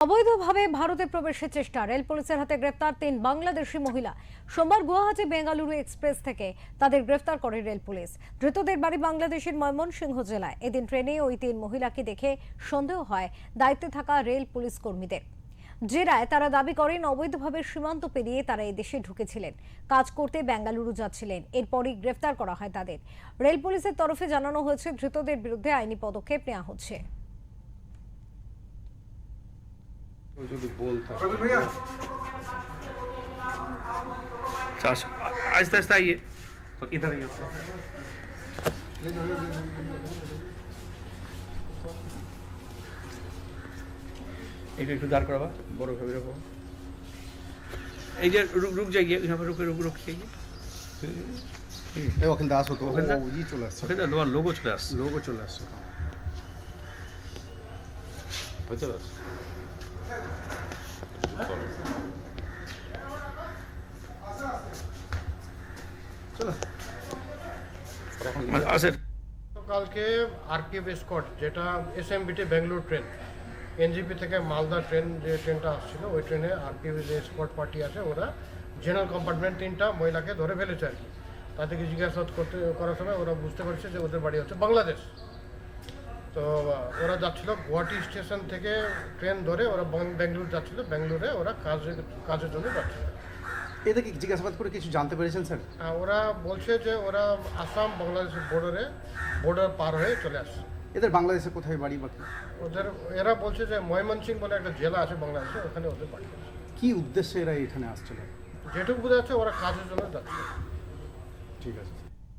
অবৈধভাবে ভারতে প্রবেশের চেষ্টা, রেল পুলিশের হাতে গ্রেফতার ৩ বাংলাদেশি মহিলা। সোমবার গুয়াহাটি বেঙ্গালুরু এক্সপ্রেস থেকে তাদের গ্রেফতার করে রেল পুলিশ। ধৃতদের বাড়ি বাংলাদেশের ময়মনসিংহ জেলায়। এদিন ট্রেনে ওই ৩ মহিলাকে দেখে সন্দেহ হয় দায়িত্বে থাকা রেল পুলিশ কর্মীদের। জেরায় তারা দাবি করেন অবৈধভাবে সীমান্ত পেরিয়ে তারা এদেশে ঢুকেছিলেন, কাজ করতে বেঙ্গালুরু যাচ্ছিলেন। এরপরই গ্রেফতার করা হয় তাদের। রেল পুলিশের তরফে জানানো হয়েছে ধৃতদের বিরুদ্ধে আইনি পদক্ষেপ নেওয়া হচ্ছে। आहिस्ता आहिस्ता आइए, इधर आइए। একটু দাঁড় করাবা, বড় ভাবে রাখো। এই যে রুক যাইয়ে, यहाँ पर रुक जाइए। ওখানে দাস হতো, ওখানে চলে আসছে, ওখানে তোমার লোগো চলে আসছে। লোগো চলে আসছে। বুঝতে পারছো? আসেন। কালকে আরপিএফ স্কট, যেটা এসএমবিটি বেঙ্গালুরু ট্রেন, এনজিপি থেকে মালদা ট্রেন, যে ট্রেনটা আসছিল ওই ট্রেনে আরপিএফ যে স্কট পার্টি আছে, ওরা জেনারেল কম্পার্টমেন্ট 3টা মহিলাকে ধরে ফেলেছে আর কি। তাদেরকে জিজ্ঞাসাবাদ করার সময় ওরা বুঝতে পারছে যে ওদের বাড়ি হচ্ছে বাংলাদেশ। তো ওরা যাচ্ছিল গুয়াহাটি স্টেশন থেকে ট্রেন ধরে ওরা বেঙ্গালুরু যাচ্ছিল। বেঙ্গালুরে ওরা কাজের জন্য যাচ্ছিল। এদেরকে জিজ্ঞাসাবাদ করে কিছু জানতে পেরেছেন স্যার? ওরা বলছে যে ওরা আসাম বাংলাদেশের বর্ডার পার হয়ে চলে আসছে। এদের বাংলাদেশে কোথায় বাড়ি বাকি? এরা বলছে যে ময়মনসিংহ বলে একটা জেলা আছে বাংলাদেশে, ওখানে ওদের বাড়ি। কি উদ্দেশ্যে এরা এখানে আসছিল? যেটুকু বোঝা যাচ্ছে ওরা কাজের জন্য যাচ্ছে। ঠিক আছে।